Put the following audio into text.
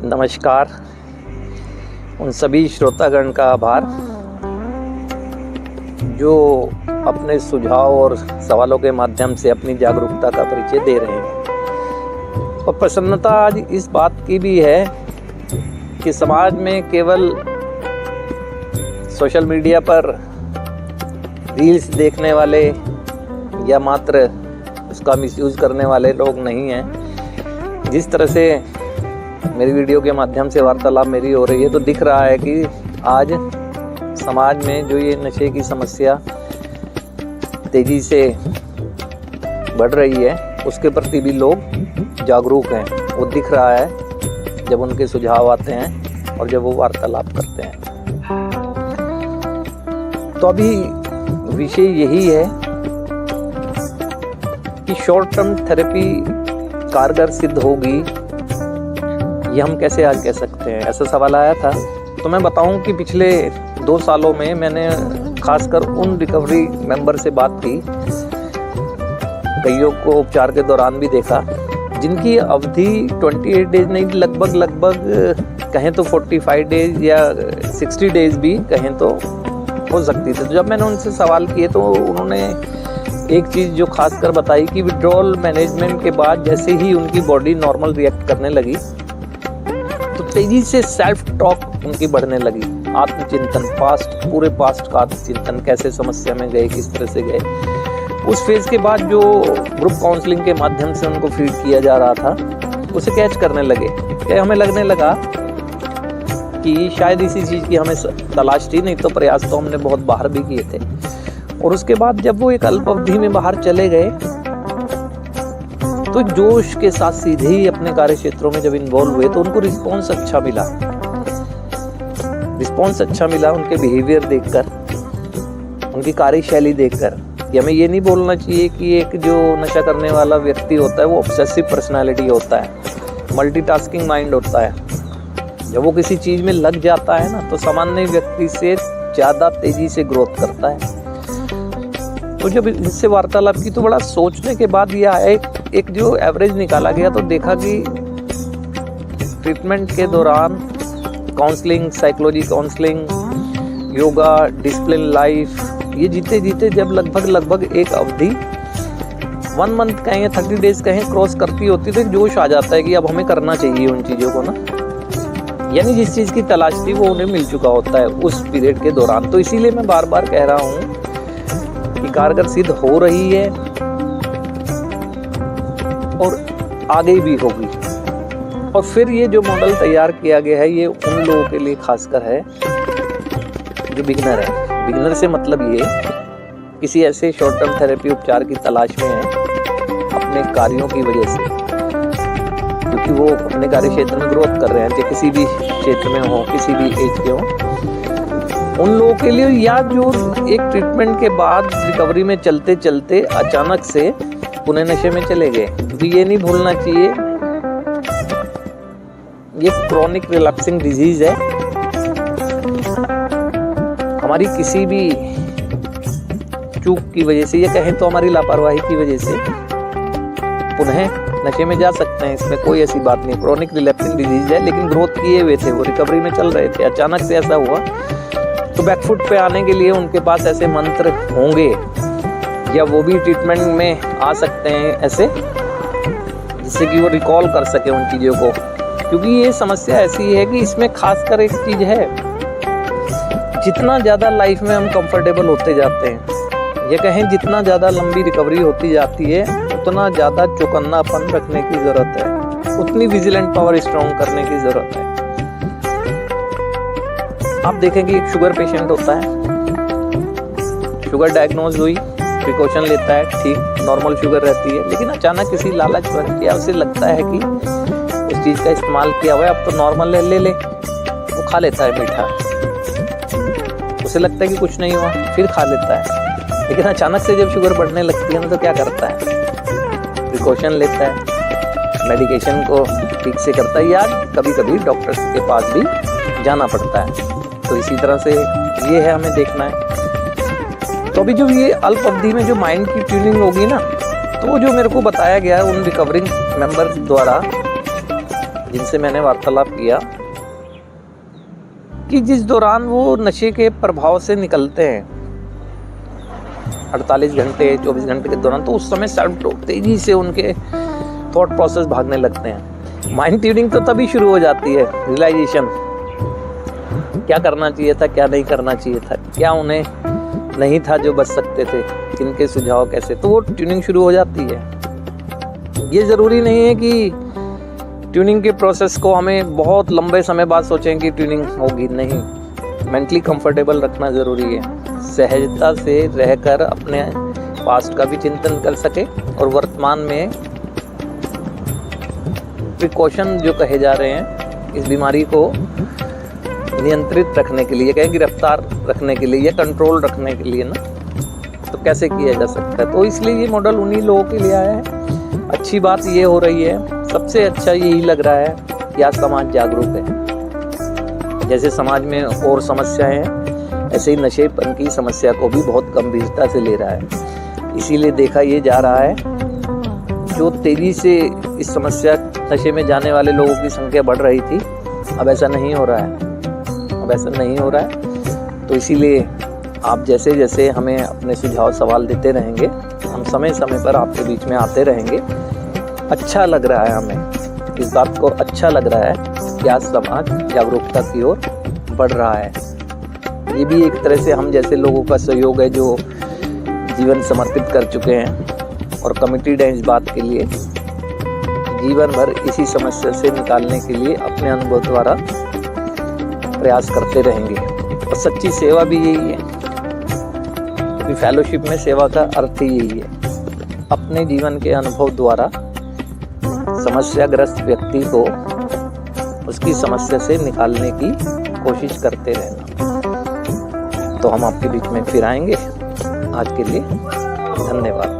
नमस्कार। उन सभी श्रोतागण का आभार जो अपने सुझाव और सवालों के माध्यम से अपनी जागरूकता का परिचय दे रहे हैं। और प्रसन्नता आज इस बात की भी है कि समाज में केवल सोशल मीडिया पर रील्स देखने वाले या मात्र उसका मिसयूज़ करने वाले लोग नहीं हैं। जिस तरह से मेरी वीडियो के माध्यम से वार्तालाप मेरी हो रही है तो दिख रहा है कि आज समाज में जो ये नशे की समस्या तेज़ी से बढ़ रही है उसके प्रति भी लोग जागरूक हैं। वो दिख रहा है जब उनके सुझाव आते हैं और जब वो वार्तालाप करते हैं। तो अभी विषय यही है कि शॉर्ट टर्म थेरेपी कारगर सिद्ध होगी, ये हम कैसे आज कह सकते हैं। ऐसा सवाल आया था तो मैं बताऊं कि पिछले 2 सालों में मैंने खासकर उन रिकवरी मेंबर से बात की, कईयों को उपचार के दौरान भी देखा, जिनकी अवधि 28 डेज नहीं लगभग कहें तो 45 डेज या 60 डेज भी कहें तो हो सकती थी। तो जब मैंने उनसे सवाल किए तो उन्होंने एक चीज़ जो खासकर बताई कि विड्रॉल मैनेजमेंट के बाद जैसे ही उनकी बॉडी नॉर्मल रिएक्ट करने लगी तो तेजी से सेल्फ टॉक उनकी बढ़ने लगी। आत्मचिंतन, पूरे पास्ट का आत्मचिंतन, कैसे समस्या में गए, किस तरह से गए। उस फेज के बाद जो ग्रुप काउंसलिंग के माध्यम से उनको फीड किया जा रहा था उसे कैच करने लगे। क्या हमें लगने लगा कि शायद इसी चीज़ की हमें तलाश थी, नहीं तो प्रयास तो हमने बहुत बाहर भी किए थे। और उसके बाद जब वो एक अल्प अवधि में बाहर चले गए तो जोश के साथ सीधे ही अपने कार्य क्षेत्रों में जब इन्वॉल्व हुए तो उनको रिस्पॉन्स अच्छा मिला उनके बिहेवियर देखकर, उनकी कार्यशैली देखकर। कि हमें ये नहीं बोलना चाहिए कि एक जो नशा करने वाला व्यक्ति होता है वो ऑब्सेसिव पर्सनालिटी होता है, मल्टीटास्किंग माइंड होता है। जब वो किसी चीज़ में लग जाता है ना तो सामान्य व्यक्ति से ज़्यादा तेज़ी से ग्रोथ करता है। तो जब इससे वार्तालाप की तो बड़ा सोचने के बाद ये आया, एक जो एवरेज निकाला गया तो देखा कि ट्रीटमेंट के दौरान counselling, psychology counselling, yoga, discipline life, ये जीते जब लगभग एक अवधि 1 मंथ कहें, 30 डेज कहें क्रॉस करती होती तो एक जोश आ जाता है कि अब हमें करना चाहिए उन चीज़ों को ना। यानी जिस चीज़ की तलाश थी वो उन्हें मिल चुका होता है उस पीरियड के दौरान। तो इसीलिए मैं बार बार कह रहा हूँ कि कारगर सिद्ध हो रही है और आगे भी होगी। और फिर ये जो मॉडल तैयार किया गया है ये उन लोगों के लिए खासकर है जो बिगिनर है। बिगिनर से मतलब ये किसी ऐसे शॉर्ट टर्म थेरेपी उपचार की तलाश में है अपने कार्यों की वजह से, क्योंकि वो अपने कार्य क्षेत्र में ग्रोथ कर रहे हैं, चाहे किसी भी क्षेत्र में हो, किसी भी एज के हो। उन लोगों के लिए या जो एक ट्रीटमेंट के बाद रिकवरी में चलते चलते अचानक से पुणे नशे में चले गए। तो ये नहीं भूलना चाहिए ये क्रॉनिक रिलैप्सिंग डिजीज है। हमारी किसी भी चूक की वजह से या कहें तो हमारी लापरवाही की वजह से पुनः नशे में जा सकते हैं, इसमें कोई ऐसी बात नहीं। क्रॉनिक रिलैप्सिंग डिजीज है लेकिन ग्रोथ किए हुए थे, वो रिकवरी में चल रहे थे, अचानक से ऐसा हुआ तो बैकफुट पे आने के लिए उनके पास ऐसे मंत्र होंगे या वो भी ट्रीटमेंट में आ सकते हैं ऐसे, जिससे कि वो रिकॉल कर सके उन चीज़ों को। क्योंकि ये समस्या ऐसी है कि इसमें खासकर एक चीज़ है, जितना ज़्यादा लाइफ में हम कंफर्टेबल होते जाते हैं या कहें जितना ज़्यादा लंबी रिकवरी होती जाती है उतना ज़्यादा चौकन्नापन रखने की ज़रूरत है, उतनी विजिलेंट पावर स्ट्रॉन्ग करने की ज़रूरत है। आप देखेंगे एक शुगर पेशेंट होता है, शुगर डायग्नोज हुई, प्रिकॉशन लेता है, ठीक नॉर्मल शुगर रहती है, लेकिन अचानक किसी लालच में या उसे लगता है कि उस चीज़ का इस्तेमाल किया हुआ है, अब तो नॉर्मल ले ले वो खा लेता है मीठा। उसे लगता है कि कुछ नहीं हुआ, फिर खा लेता है। लेकिन अचानक से जब शुगर बढ़ने लगती है ना तो क्या करता है, प्रिकॉशन लेता है, मेडिकेशन को ठीक से करता है या कभी कभी डॉक्टर्स के पास भी जाना पड़ता है। तो इसी तरह से ये है, हमें देखना है। तो अभी जो ये अल्प अवधि में जो माइंड की ट्यूनिंग होगी ना, तो वो जो मेरे को बताया गया है उन रिकवरिंग मेंबर्स द्वारा जिनसे मैंने वार्तालाप किया कि जिस दौरान वो नशे के प्रभाव से निकलते हैं 48 घंटे 24 घंटे के दौरान, तो उस समय तेजी से उनके थॉट प्रोसेस भागने लगते हैं। माइंड ट्यूनिंग तो तभी शुरू हो जाती है, रियलाइजेशन, क्या करना चाहिए था, क्या नहीं करना चाहिए था, क्या उन्हें नहीं था जो बच सकते थे, किनके सुझाव कैसे, तो वो ट्यूनिंग शुरू हो जाती है। ये ज़रूरी नहीं है कि ट्यूनिंग के प्रोसेस को हमें बहुत लंबे समय बाद सोचें कि ट्यूनिंग होगी, नहीं, मेंटली कंफर्टेबल रखना ज़रूरी है। सहजता से रहकर अपने पास्ट का भी चिंतन कर सके और वर्तमान में प्रिकॉशन जो कहे जा रहे हैं इस बीमारी को नियंत्रित रखने के लिए, कहें गिरफ्तार रखने के लिए या कंट्रोल रखने के लिए ना, तो कैसे किया जा सकता है। तो इसलिए ये मॉडल उन्हीं लोगों के लिए आया है। अच्छी बात ये हो रही है, सबसे अच्छा यही लग रहा है कि आज समाज जागरूक है। जैसे समाज में और समस्याएं हैं, ऐसे ही नशेपन की समस्या को भी बहुत गंभीरता से ले रहा है। इसीलिए देखा ये जा रहा है, जो तेजी से इस समस्या नशे में जाने वाले लोगों की संख्या बढ़ रही थी, अब ऐसा नहीं हो रहा है, अब ऐसा नहीं हो रहा है। तो इसीलिए आप जैसे जैसे हमें अपने सुझाव सवाल देते रहेंगे, हम समय समय पर आपके बीच में आते रहेंगे। अच्छा लग रहा है, हमें इस बात को अच्छा लग रहा है कि आज समाज जागरूकता की ओर बढ़ रहा है। ये भी एक तरह से हम जैसे लोगों का सहयोग है जो जीवन समर्पित कर चुके हैं और कमिटेड हैं इस बात के लिए, जीवन भर इसी समस्या से निकालने के लिए अपने अनुभव द्वारा प्रयास करते रहेंगे। और सच्ची सेवा भी यही है, क्योंकि फेलोशिप में सेवा का अर्थ ही यही है, अपने जीवन के अनुभव द्वारा समस्याग्रस्त व्यक्ति को उसकी समस्या से निकालने की कोशिश करते रहना। तो हम आपके बीच में फिर आएंगे। आज के लिए धन्यवाद।